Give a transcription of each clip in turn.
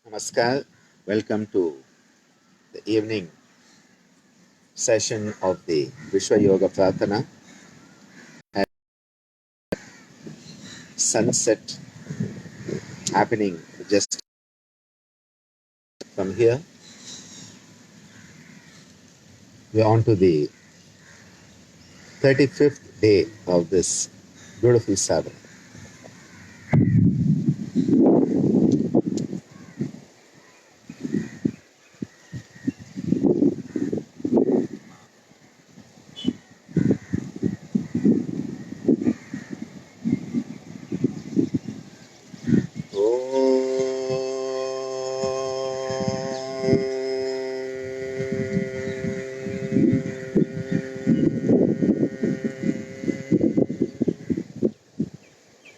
Namaskar. Welcome to the evening session of the Vishwa Yoga Prarthana at sunset happening just from here. We're on to the 35th day of this beautiful Sabbath.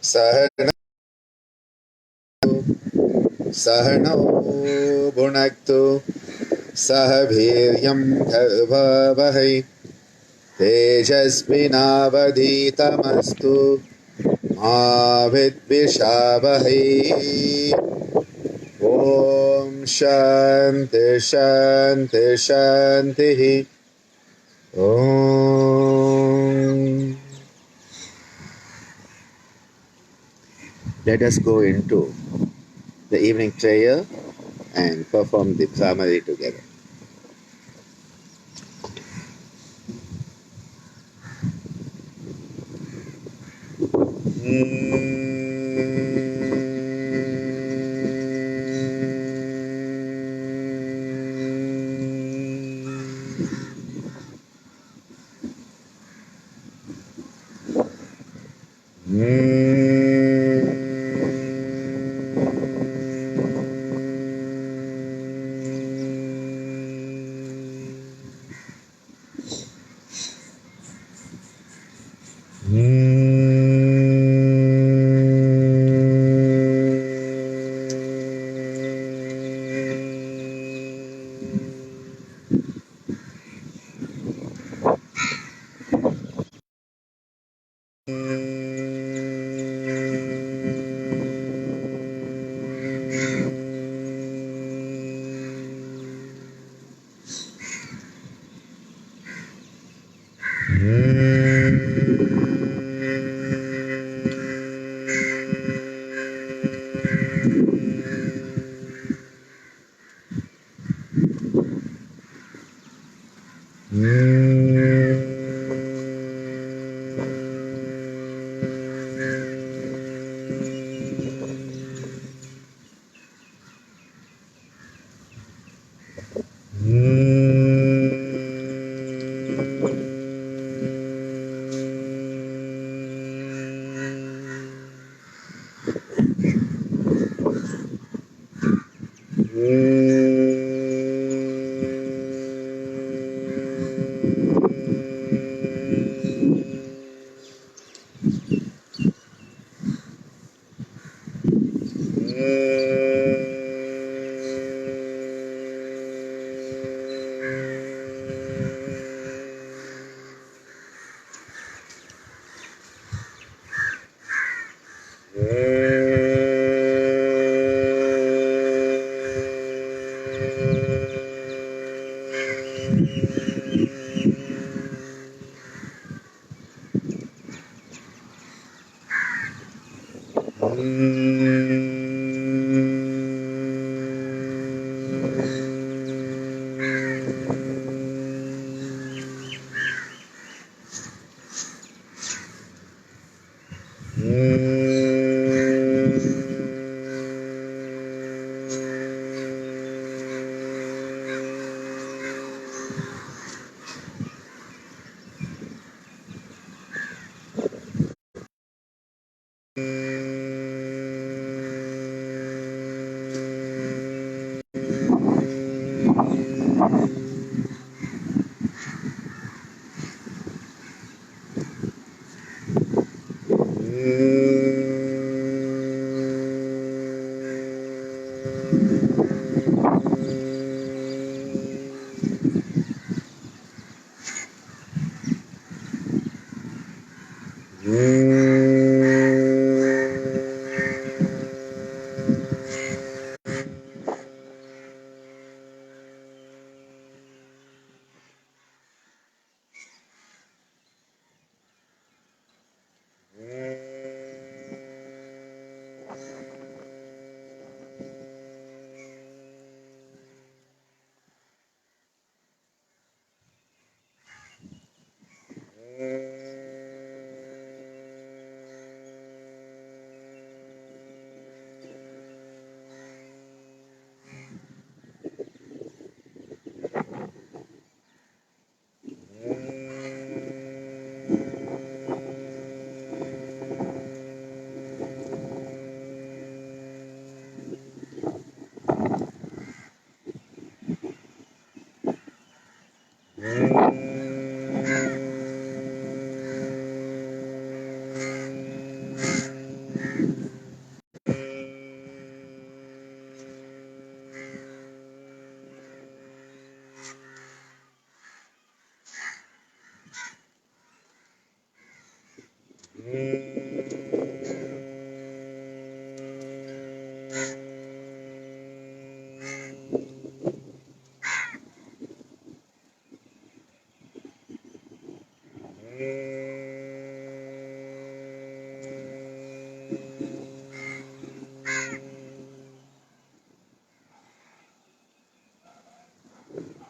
Sahana Sahano Bhunaktu Sahabhiryam Bhavavahai Tejasvinavadhitamastu Ma Vidvishavahai. Om Shanti Shanti Shanti. Om. Let us go into the evening prayer and perform the Bhavanani together.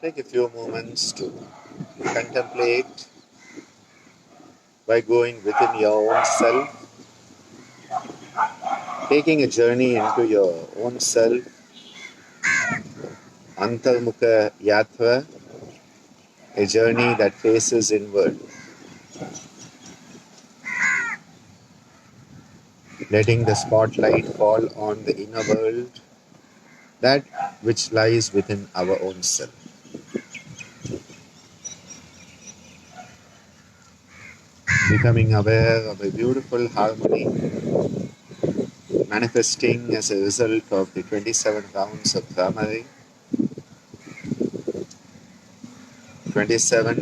Take a few moments to contemplate by going within your own self, taking a journey into your own self, Antarmukha Yatra, a journey that faces inward, letting the spotlight fall on the inner world, that which lies within our own self. Becoming aware of a beautiful harmony manifesting as a result of the 27 rounds of Brahmari. 27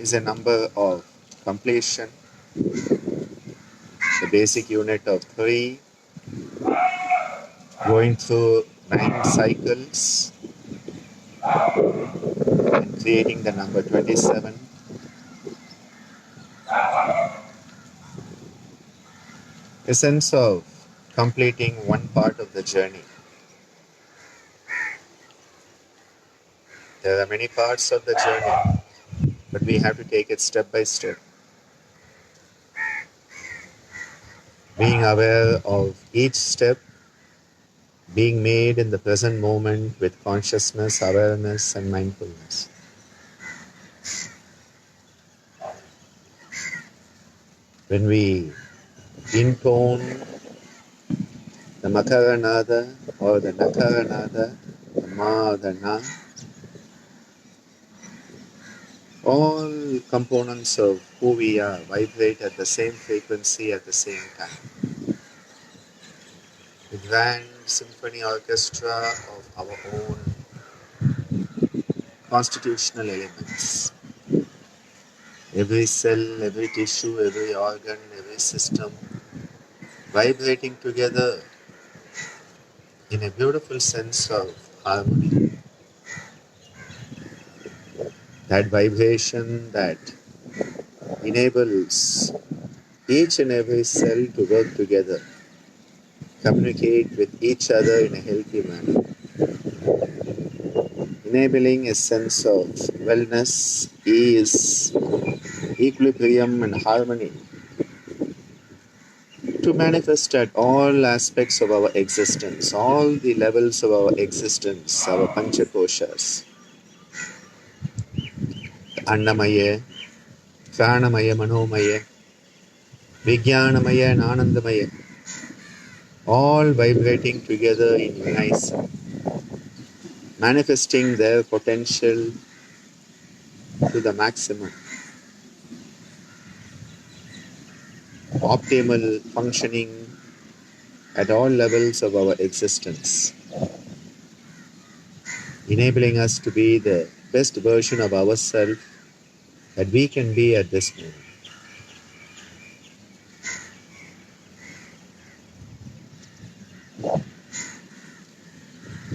is a number of completion, the basic unit of 3, going through 9 cycles and creating the number 27. A sense of completing one part of the journey. There are many parts of the journey, but we have to take it step by step. Being aware of each step, being made in the present moment with consciousness, awareness, and mindfulness. When we intone the Makaranada or the Nakaranada, the Ma, the Na, all components of who we are vibrate at the same frequency at the same time. The grand symphony orchestra of our own constitutional elements. Every cell, every tissue, every organ, every system vibrating together in a beautiful sense of harmony. That vibration that enables each and every cell to work together, communicate with each other in a healthy manner, enabling a sense of wellness, ease, equilibrium, and harmony to manifest at all aspects of our existence, all the levels of our existence, our panchakoshas, Annamaya, Pranamaya, Manomaya, Vijnanamaya, and Anandamaya, all vibrating together in unison, manifesting their potential to the maximum, optimal functioning at all levels of our existence, enabling us to be the best version of ourselves that we can be at this moment.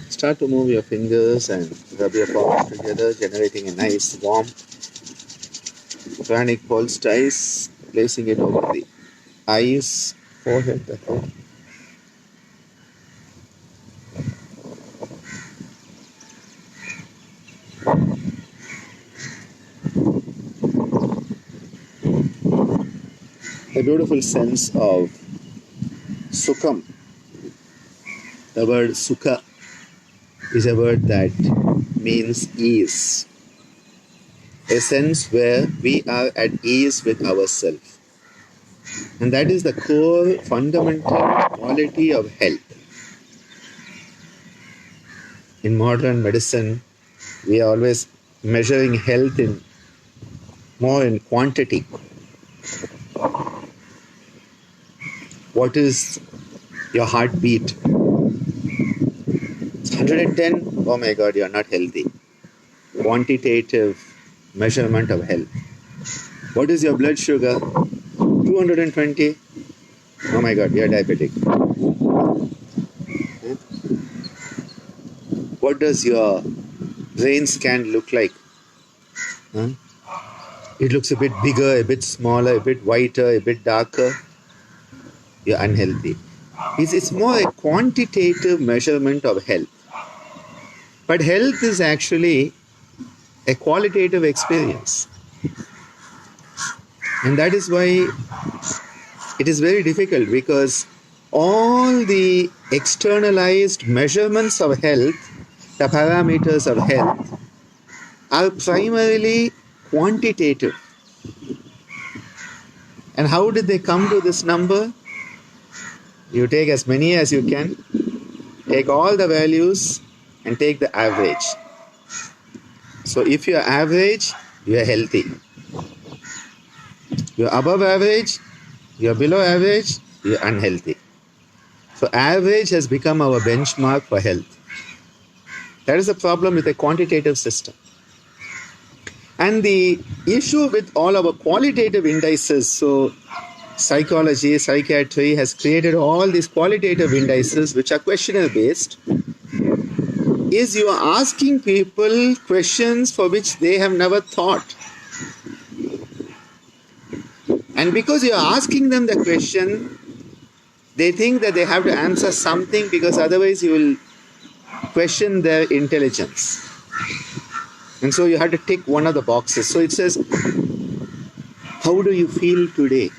Start to move your fingers and rub your palms together, generating a nice warm pranic poultice, placing it over the eyes, forehead, the head. A beautiful sense of sukham. The word sukha is a word that means ease. A sense where we are at ease with ourselves. And that is the core fundamental quality of health. In modern medicine, we are always measuring health in more in quantity. What is your heartbeat? It's 110? Oh my God, you're not healthy. Quantitative measurement of health. What is your blood sugar? 220? Oh my God, you're diabetic. What does your brain scan look like? Huh? It looks a bit bigger, a bit smaller, a bit whiter, a bit darker. You're unhealthy. It's more a quantitative measurement of health. But health is actually a qualitative experience. And that is why it is very difficult, because all the externalized measurements of health, the parameters of health, are primarily quantitative. And how did they come to this number? You take as many as you can, take all the values and take the average. So if you are average, you are healthy. You are above average, you are below average, you are unhealthy. So average has become our benchmark for health. That is the problem with a quantitative system. And the issue with all our qualitative indices, so psychology, psychiatry has created all these qualitative indices which are questionnaire based, is you are asking people questions for which they have never thought. And because you are asking them the question, they think that they have to answer something, because otherwise you will question their intelligence. And so you have to tick one of the boxes. So it says, how do you feel today?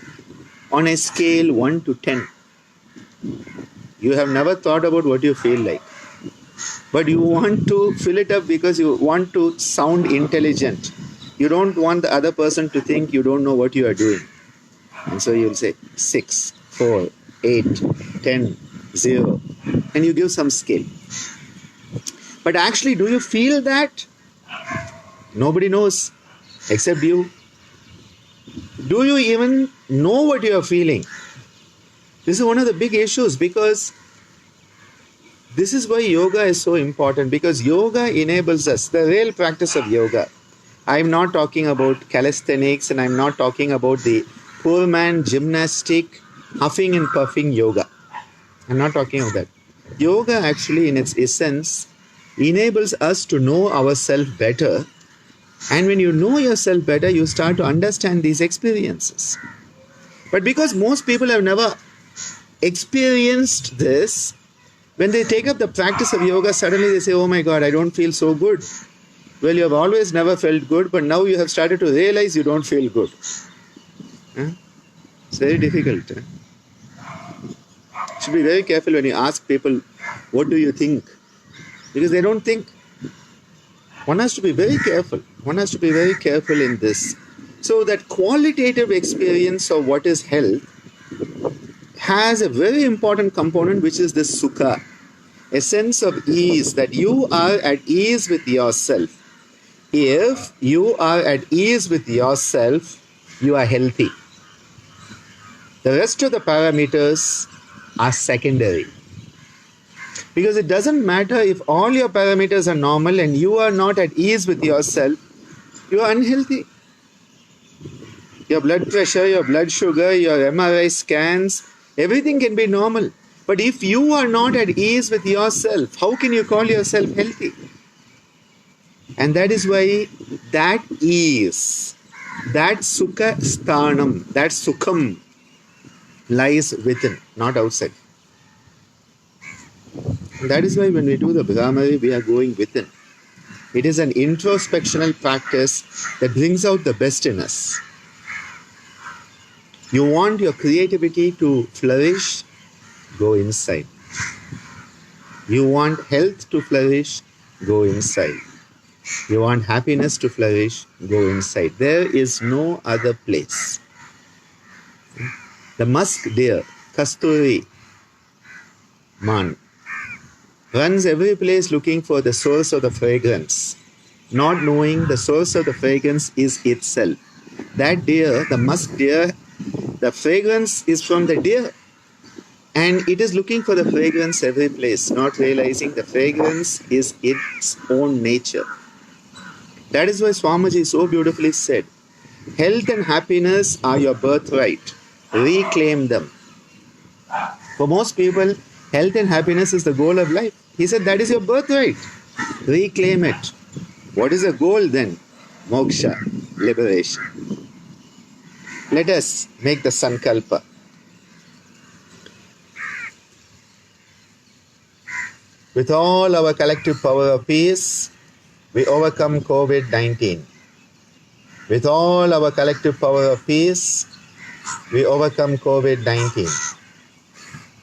On a scale 1 to 10. You have never thought about what you feel like. But you want to fill it up because you want to sound intelligent. You don't want the other person to think you don't know what you are doing. And so you'll say 6, 4, 8, 10, 0. And you give some scale. But actually, do you feel that? Nobody knows except you. Do you even know what you are feeling? This is one of the big issues, because this is why yoga is so important, because yoga enables us, the real practice of yoga. I'm not talking about calisthenics, and I'm not talking about the poor man gymnastic, huffing and puffing yoga. I'm not talking about that. Yoga actually in its essence enables us to know ourselves better. And when you know yourself better, you start to understand these experiences. But because most people have never experienced this, when they take up the practice of yoga, suddenly they say, oh my God, I don't feel so good. Well, you have always never felt good, but now you have started to realize you don't feel good. It's very difficult. You should be very careful when you ask people, what do you think? Because they don't think. One has to be very careful. One has to be very careful in this. So that qualitative experience of what is health has a very important component, which is the sukha, a sense of ease, that you are at ease with yourself. If you are at ease with yourself, you are healthy. The rest of the parameters are secondary. Because it doesn't matter if all your parameters are normal and you are not at ease with yourself, you are unhealthy. Your blood pressure, your blood sugar, your MRI scans, everything can be normal. But if you are not at ease with yourself, how can you call yourself healthy? And that is why that ease, that sukha sthanam, that sukham lies within, not outside. And that is why when we do the Bhavanani, we are going within. It is an introspectional practice that brings out the best in us. You want your creativity to flourish, go inside. You want health to flourish, go inside. You want happiness to flourish, go inside. There is no other place. The musk deer, Kasturi man, runs every place looking for the source of the fragrance, not knowing the source of the fragrance is itself. That deer, the musk deer, the fragrance is from the deer, and it is looking for the fragrance every place, not realizing the fragrance is its own nature. That is why Swamiji so beautifully said, health and happiness are your birthright. Reclaim them. For most people, health and happiness is the goal of life. He said that is your birthright. Reclaim it. What is the goal then? Moksha, liberation. Let us make the sankalpa. With all our collective power of peace, we overcome COVID-19. With all our collective power of peace, we overcome COVID-19.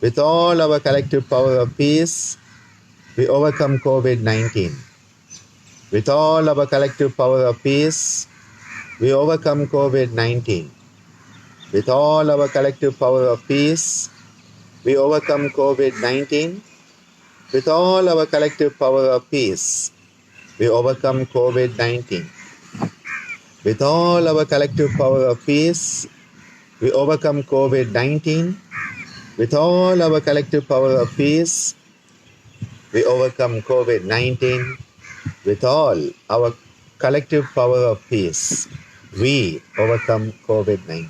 With all our collective power of peace, we overcome COVID-19. With all our collective power of peace, we overcome COVID-19. With all our collective power of peace, we overcome COVID-19. With all our collective power of peace, we overcome COVID-19. With all our collective power of peace, we overcome COVID-19. With all our collective power of peace, we overcome COVID-19. With all our collective power of peace, we overcome COVID-19.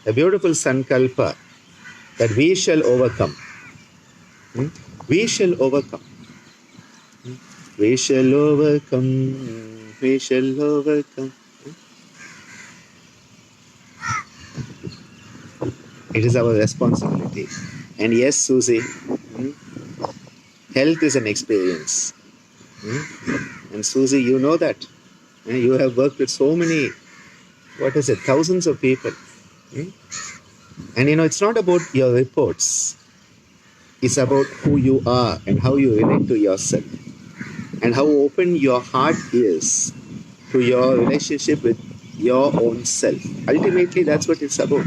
A beautiful sankalpa that we shall overcome. We shall overcome. We shall overcome. We shall overcome. It is our responsibility. And yes, Susie, health is an experience. And Susie, you know that. You have worked with so many, thousands of people. And it's not about your reports. It's about who you are and how you relate to yourself. And how open your heart is to your relationship with your own self. Ultimately, that's what it's about.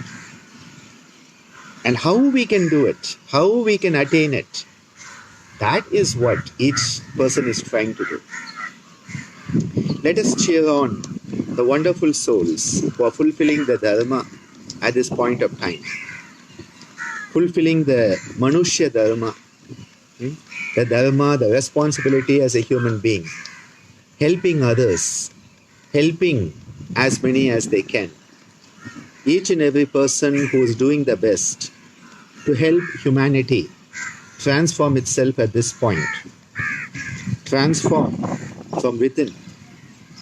And how we can do it, how we can attain it, that is what each person is trying to do. Let us cheer on the wonderful souls who are fulfilling the Dharma at this point of time. Fulfilling the Manushya Dharma, the Dharma, the responsibility as a human being. Helping others, helping as many as they can. Each and every person who is doing the best to help humanity transform itself at this point. Transform from within.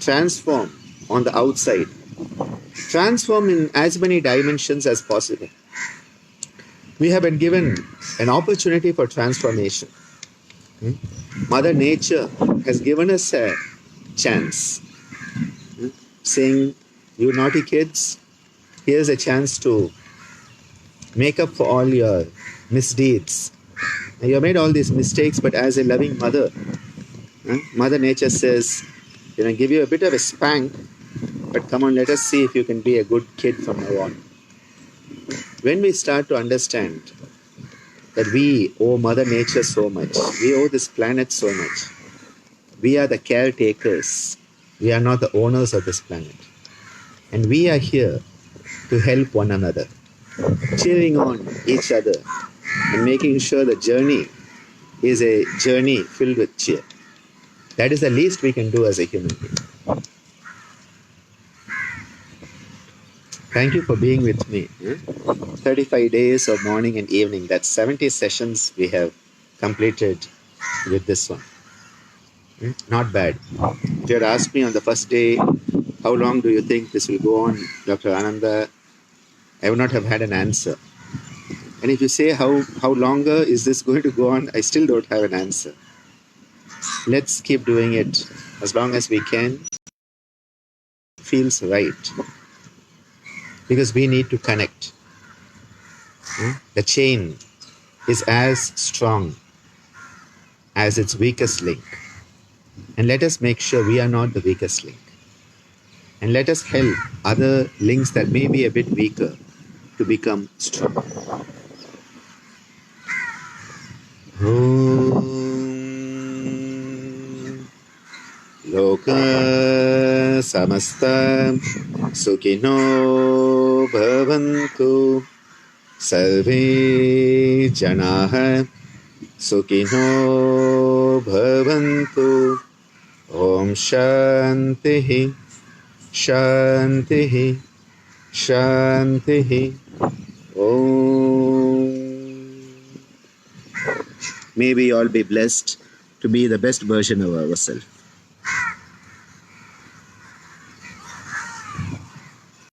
Transform on the outside. Transform in as many dimensions as possible. We have been given an opportunity for transformation. Mother Nature has given us a chance. Saying, you naughty kids, here's a chance to make up for all your misdeeds. You have made all these mistakes, but as a loving mother, Mother Nature says, give you a bit of a spank, but come on, let us see if you can be a good kid from now on. When we start to understand that we owe Mother Nature so much, we owe this planet so much, we are the caretakers, we are not the owners of this planet. And we are here to help one another, cheering on each other and making sure the journey is a journey filled with cheer. That is the least we can do as a human being. Thank you for being with me. 35 days of morning and evening, that's 70 sessions we have completed with this one. Not bad. If you had asked me on the first day, how long do you think this will go on, Dr. Ananda, I would not have had an answer. And if you say how longer is this going to go on, I still don't have an answer. Let's keep doing it as long as we can. It feels right. Because we need to connect. The chain is as strong as its weakest link. And let us make sure we are not the weakest link. And let us help other links that may be a bit weaker to become strong. Loka samasta sukhino bhavantu sarve janaha sukhino bhavantu Om Shantihi Shantihi Shantihi Om. May we all be blessed to be the best version of ourselves.